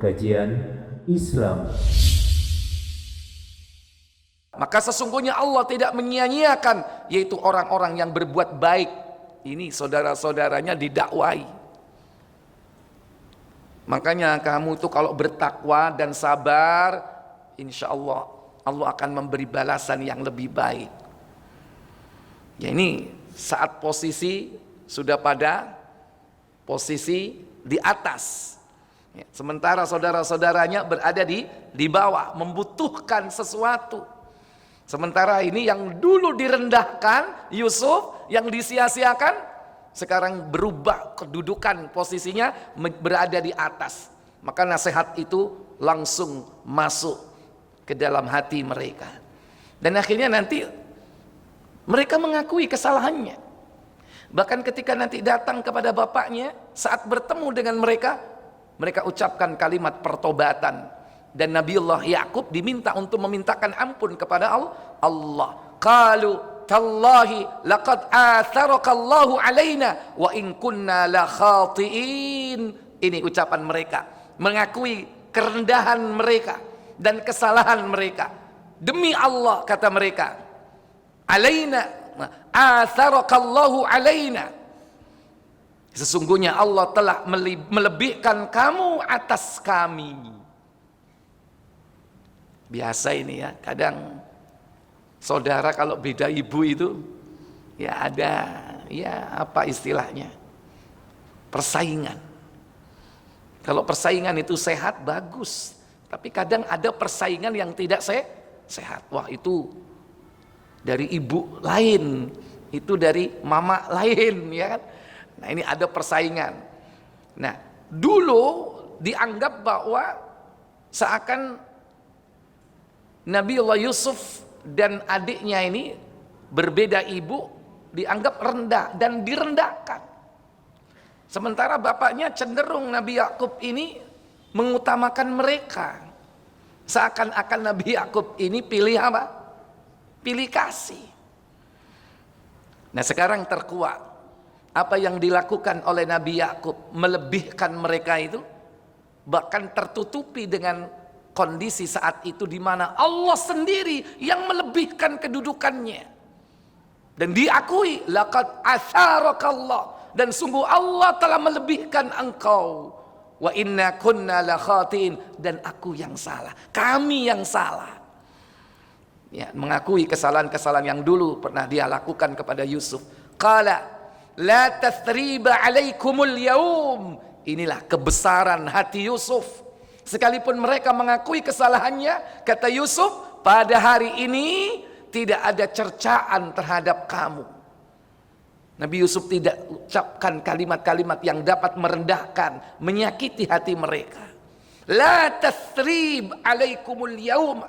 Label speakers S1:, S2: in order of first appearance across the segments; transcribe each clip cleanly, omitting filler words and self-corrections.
S1: Kajian Islam.
S2: Maka sesungguhnya Allah tidak menyia-nyiakan, yaitu orang-orang yang berbuat baik. Ini saudara-saudaranya didakwai. Makanya kamu itu kalau bertakwa dan sabar, insya Allah Allah akan memberi balasan yang lebih baik. Ya, ini saat posisi sudah pada posisi di atas, ya, sementara saudara-saudaranya berada di bawah, membutuhkan sesuatu. Sementara ini yang dulu direndahkan, Yusuf, yang disia-siakan, sekarang berubah kedudukan, posisinya berada di atas. Maka nasihat itu langsung masuk ke dalam hati mereka. Dan akhirnya nanti mereka mengakui kesalahannya. Bahkan ketika nanti datang kepada bapaknya, saat bertemu dengan mereka, mereka ucapkan kalimat pertobatan. Dan Nabiullah Ya'qub diminta untuk memintakan ampun kepada Allah. Qalu tallahi laqad atharakallahu alaina wa in kunna la khati'in. Ini ucapan mereka, mengakui kerendahan mereka dan kesalahan mereka. Demi Allah, kata mereka, alaina atharakallahu alaina, sesungguhnya Allah telah melebihkan kamu atas kami. Biasa ini ya, kadang saudara kalau beda ibu itu ya ada, ya apa istilahnya, persaingan. Kalau persaingan itu sehat, bagus. Tapi kadang ada persaingan yang tidak sehat. Wah, itu dari ibu lain, itu dari mama lain, ya kan? Nah, ini ada persaingan. Nah, dulu dianggap bahwa seakan Nabiullah Yusuf dan adiknya ini berbeda ibu, dianggap rendah dan direndahkan. Sementara bapaknya cenderung Nabi Ya'qub ini mengutamakan mereka. Seakan-akan Nabi Ya'qub ini pilih apa? Pilih kasih. Nah, sekarang terkuak. Apa yang dilakukan oleh Nabi Ya'qub melebihkan mereka itu, bahkan tertutupi dengan kondisi saat itu di mana Allah sendiri yang melebihkan kedudukannya. Dan diakui, laqad atharakallah, dan sungguh Allah telah melebihkan engkau. Wa inna kunna la khatiin, dan aku yang salah, kami yang salah. Ya, mengakui kesalahan-kesalahan yang dulu pernah dia lakukan kepada Yusuf. Qala la tathriba alaikumul yaum. Inilah kebesaran hati Yusuf. Sekalipun mereka mengakui kesalahannya, kata Yusuf, pada hari ini tidak ada cercaan terhadap kamu. Nabi Yusuf tidak ucapkan kalimat-kalimat yang dapat merendahkan, menyakiti hati mereka. La tathrib alaikumul yaum.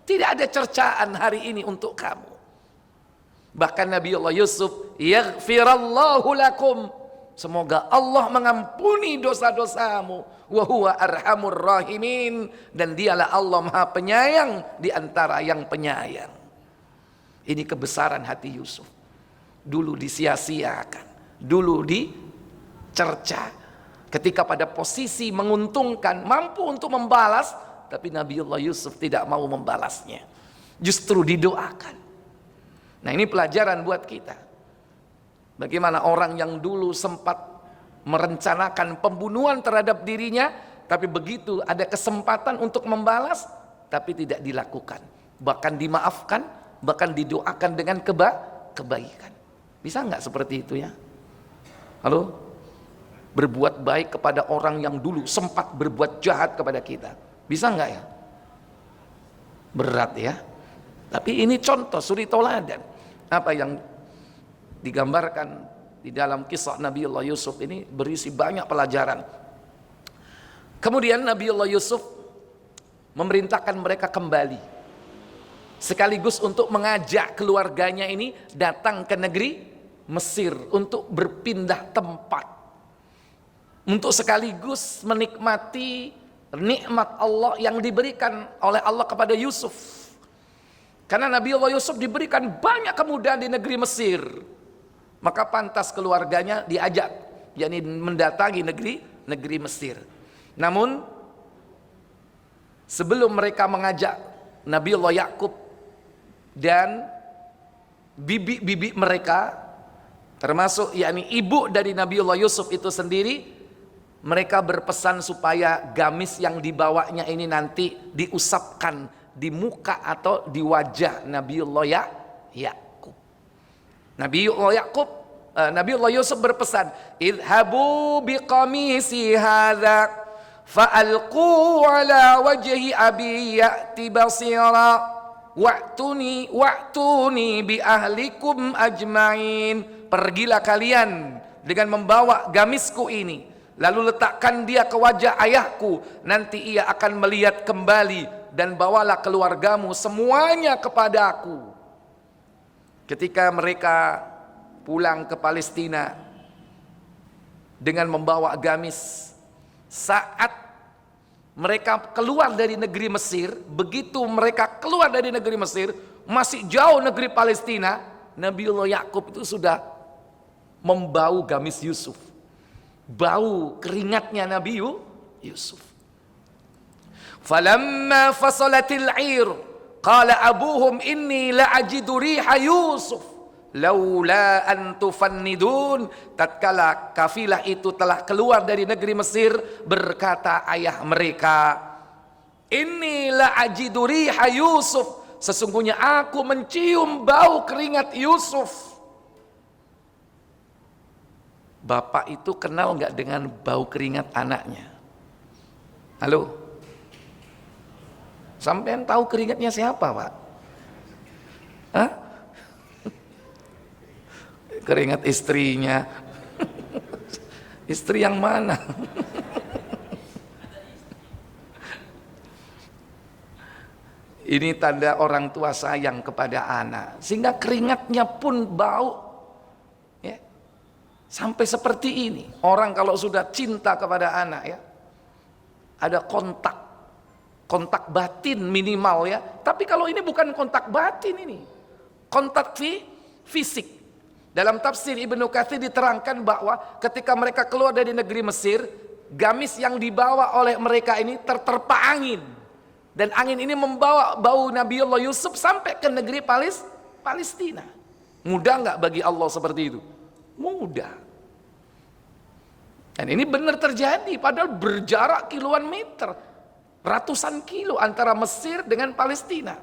S2: Tidak ada cercaan hari ini untuk kamu. Bahkan Nabi Allah Yusuf, yaghfirallahu lakum, semoga Allah mengampuni dosa-dosamu. Wa huwa arhamur rahimin, dan dialah Allah Maha Penyayang di antara yang penyayang. Ini kebesaran hati Yusuf. Dulu disia-siakan, dulu dicerca. Ketika pada posisi menguntungkan, mampu untuk membalas, tapi Nabiullah Yusuf tidak mau membalasnya. Justru didoakan. Nah, ini pelajaran buat kita. Bagaimana orang yang dulu sempat merencanakan pembunuhan terhadap dirinya, tapi begitu ada kesempatan untuk membalas, tapi tidak dilakukan. Bahkan dimaafkan, bahkan didoakan dengan kebaikan. Bisa nggak seperti itu ya? Halo? Berbuat baik kepada orang yang dulu sempat berbuat jahat kepada kita. Bisa nggak ya? Berat ya. Tapi ini contoh suri toladan. Apa yang digambarkan di dalam kisah Nabiullah Yusuf ini berisi banyak pelajaran. Kemudian Nabiullah Yusuf memerintahkan mereka kembali, sekaligus untuk mengajak keluarganya ini datang ke negeri Mesir untuk berpindah tempat, untuk sekaligus menikmati nikmat Allah yang diberikan oleh Allah kepada Yusuf. Karena Nabiullah Yusuf diberikan banyak kemudahan di negeri Mesir, maka pantas keluarganya diajak, yakni mendatangi negeri Mesir. Namun sebelum mereka mengajak Nabiullah Yakub dan bibi-bibi mereka, termasuk yakni ibu dari Nabiullah Yusuf itu sendiri, mereka berpesan supaya gamis yang dibawanya ini nanti diusapkan di muka atau di wajah Nabiullah Yakub. Nabiullah Yusuf berpesan, idhabu biqamisi hadha fa'alqu ala wajhi abi ya'ti basira wa'tuni bi ahlikum ajmain. Pergilah kalian dengan membawa gamisku ini, lalu letakkan dia ke wajah ayahku, nanti ia akan melihat kembali, dan bawalah keluargamu semuanya kepadaku. Ketika mereka pulang ke Palestina dengan membawa gamis, saat mereka keluar dari negeri Mesir, begitu mereka keluar dari negeri Mesir, masih jauh negeri Palestina, Nabiullah Yakub itu sudah membau gamis Yusuf, bau keringatnya Nabi Yusuf. Falamma fasalatil 'ir qala abuhum inni la'ajidu riha Yusuf laula an tufannidun. Tatkala kafilah itu telah keluar dari negeri Mesir, berkata ayah mereka, inni la'ajidu riha Yusuf, sesungguhnya aku mencium bau keringat Yusuf. Bapak itu kenal nggak dengan bau keringat anaknya? Halo? Sampean tahu keringatnya siapa, Pak? Hah? Keringat istrinya. Istri yang mana? Ini tanda orang tua sayang kepada anak, sehingga keringatnya pun bau. Ya. Sampai seperti ini. Orang kalau sudah cinta kepada anak, ya, ada kontak batin minimal, ya. Tapi kalau ini bukan kontak batin, ini kontak fisik. Dalam tafsir Ibnu Katsir diterangkan bahwa ketika mereka keluar dari negeri Mesir, gamis yang dibawa oleh mereka ini terterpa angin, dan angin ini membawa bau Nabiullah Yusuf sampai ke negeri Palestina. Mudah nggak bagi Allah seperti itu? Mudah. Dan ini benar terjadi, padahal berjarak kiloan meter, ratusan kilo antara Mesir dengan Palestina.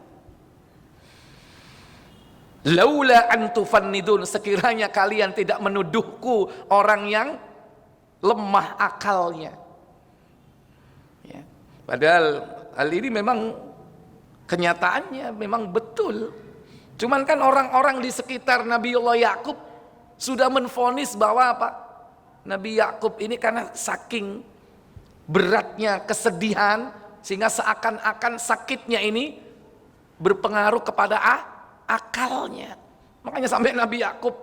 S2: Laula antufannidun, sekiranya kalian tidak menuduhku orang yang lemah akalnya. Ya. Padahal hal ini memang kenyataannya memang betul. Cuman kan orang-orang di sekitar Nabiullah Yakub sudah menvonis bahwa apa? Nabi Yakub ini karena saking beratnya kesedihan, sehingga seakan-akan sakitnya ini berpengaruh kepada akalnya. Makanya sampai Nabi Yakub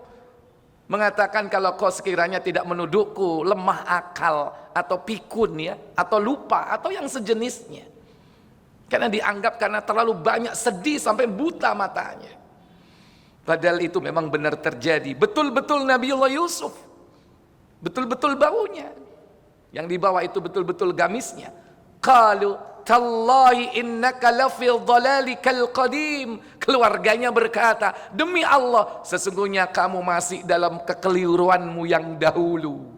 S2: mengatakan, kalau kau sekiranya tidak menuduhku lemah akal atau pikun, ya, atau lupa atau yang sejenisnya, karena dianggap karena terlalu banyak sedih sampai buta matanya. Padahal itu memang benar terjadi. Betul-betul Nabiullah Yusuf, betul-betul baunya yang dibawa itu betul-betul gamisnya. Qalu tallahi innaka lafil dhalalikal qadim. Keluarganya berkata, demi Allah, sesungguhnya kamu masih dalam kekeliruanmu yang dahulu,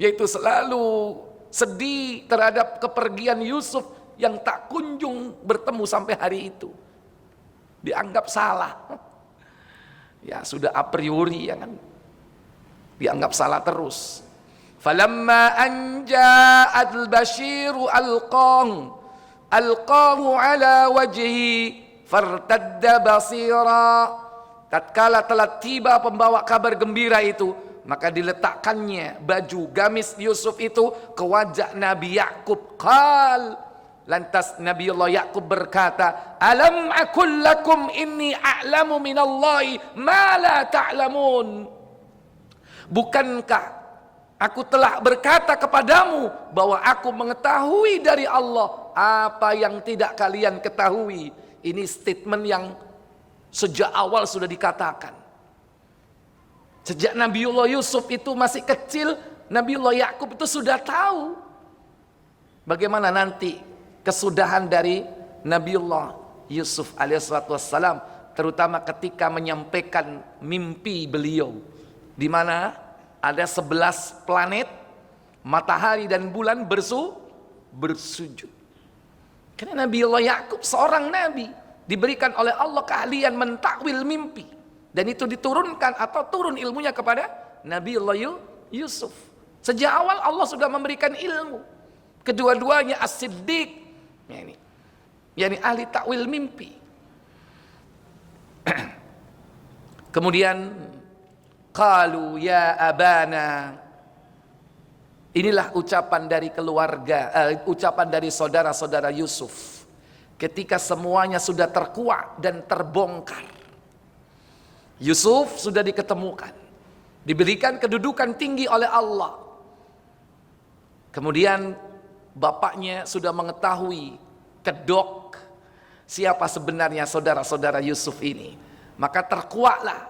S2: yaitu selalu sedih terhadap kepergian Yusuf yang tak kunjung bertemu sampai hari itu. Dianggap salah. Ya sudah a priori, ya kan, dianggap salah terus. Falamma anja'at al-bashiru alqahu ala wajhi fartadda basira. Tatkala telah tiba pembawa kabar gembira itu, maka diletakkannya baju gamis Yusuf itu ke wajah Nabi Yakub. Lantas Nabiullah Yakub berkata, alam aqul lakum inni a'lamu minallahi ma la ta'lamun. Bukankah aku telah berkata kepadamu bahwa aku mengetahui dari Allah apa yang tidak kalian ketahui. Ini statement yang sejak awal sudah dikatakan. Sejak Nabiullah Yusuf itu masih kecil, Nabiullah Yakub itu sudah tahu bagaimana nanti kesudahan dari Nabiullah Yusuf alaihissalam, terutama ketika menyampaikan mimpi beliau, di mana ada 11 planet, matahari dan bulan bersujud. Karena Nabiullah Yakub seorang nabi, diberikan oleh Allah keahlian mentakwil mimpi, dan itu diturunkan atau turun ilmunya kepada Nabiullah Yusuf. Sejak awal Allah sudah memberikan ilmu. Kedua-duanya as-siddiq, yakni ahli takwil mimpi. Kemudian qalu ya abana, inilah ucapan dari keluarga, ucapan dari saudara-saudara Yusuf ketika semuanya sudah terkuak dan terbongkar. Yusuf sudah diketemukan, diberikan kedudukan tinggi oleh Allah. Kemudian bapaknya sudah mengetahui kedok siapa sebenarnya saudara-saudara Yusuf ini, maka terkuaklah,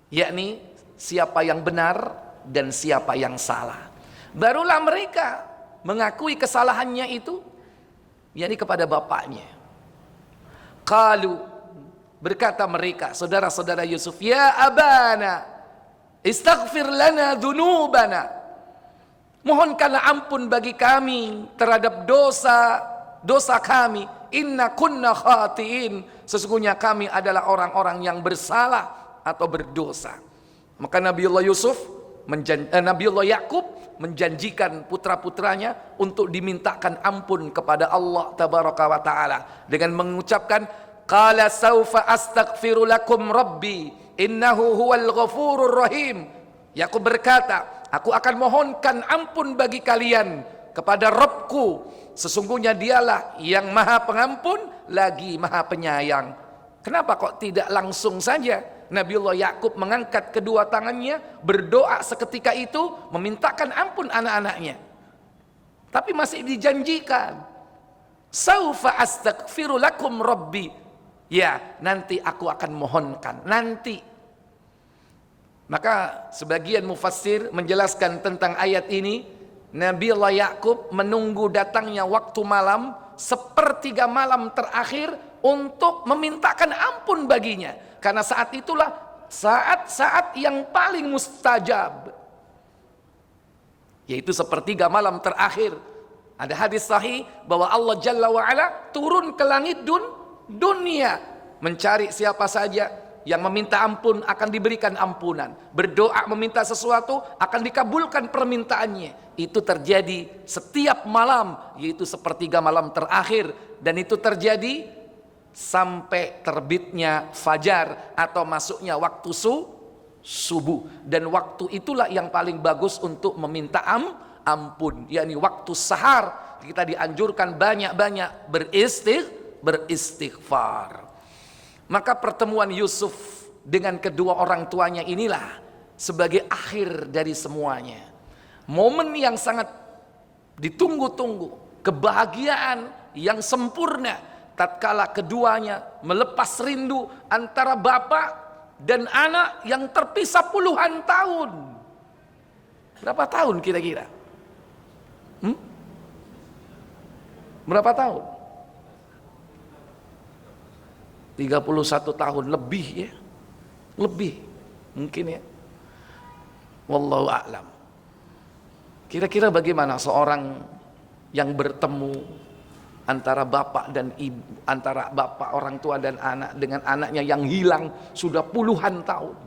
S2: yakni siapa yang benar dan siapa yang salah. Barulah mereka mengakui kesalahannya itu, yakni kepada bapaknya. Qalu, berkata mereka saudara-saudara Yusuf, ya abana istaghfir lana dzunubana, mohonkanlah ampun bagi kami terhadap dosa kami, inna kunna khatiin, sesungguhnya kami adalah orang-orang yang bersalah atau berdosa. Maka Nabiullah Yakub menjanjikan putra-putranya untuk dimintakan ampun kepada Allah tabaraka wa taala dengan mengucapkan qala saufa astaghfiru lakum rabbi innahu huwal ghafurur rahim. Yakub berkata, aku akan mohonkan ampun bagi kalian kepada Rabbku, sesungguhnya dialah yang maha pengampun lagi maha penyayang. Kenapa kok tidak langsung saja Nabiullah Yakub mengangkat kedua tangannya, berdoa seketika itu, memintakan ampun anak-anaknya, tapi masih dijanjikan saufa astaghfiru lakum rabbi, ya nanti aku akan mohonkan, nanti. Maka sebagian mufassir menjelaskan tentang ayat ini, Nabiullah Yakub menunggu datangnya waktu malam, sepertiga malam terakhir untuk memintakan ampun baginya, karena saat itulah saat-saat yang paling mustajab, yaitu sepertiga malam terakhir. Ada hadis sahih bahwa Allah Jalla wa'ala turun ke langit dunia mencari siapa saja yang meminta ampun akan diberikan ampunan, berdoa meminta sesuatu akan dikabulkan permintaannya. Itu terjadi setiap malam, yaitu sepertiga malam terakhir, dan itu terjadi sampai terbitnya fajar atau masuknya waktu subuh. Dan waktu itulah yang paling bagus untuk meminta ampun, yakni waktu sahar. Kita dianjurkan banyak-banyak beristighfar. Maka pertemuan Yusuf dengan kedua orang tuanya inilah sebagai akhir dari semuanya. Momen yang sangat ditunggu-tunggu, kebahagiaan yang sempurna tatkala keduanya melepas rindu antara bapak dan anak yang terpisah puluhan tahun. Berapa tahun kira-kira? Berapa tahun? 31 tahun lebih ya. Lebih mungkin ya. Wallahu a'lam. Kira-kira bagaimana seorang yang bertemu antara bapak dan ibu, antara bapak orang tua dan anak, dengan anaknya yang hilang sudah puluhan tahun.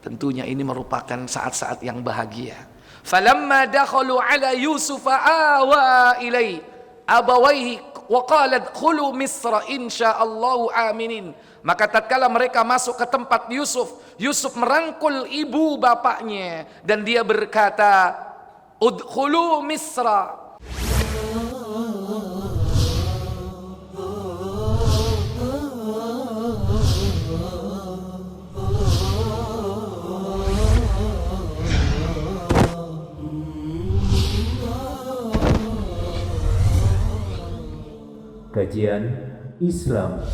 S2: Tentunya ini merupakan saat-saat yang bahagia. Falamma dakhalu ala Yusuf awa ilai abawaihi wa qalat khulu misra insyaallahu aminin. Maka tatkala mereka masuk ke tempat Yusuf merangkul ibu bapaknya dan dia berkata, udkhulu misra.
S1: Kajian Islam.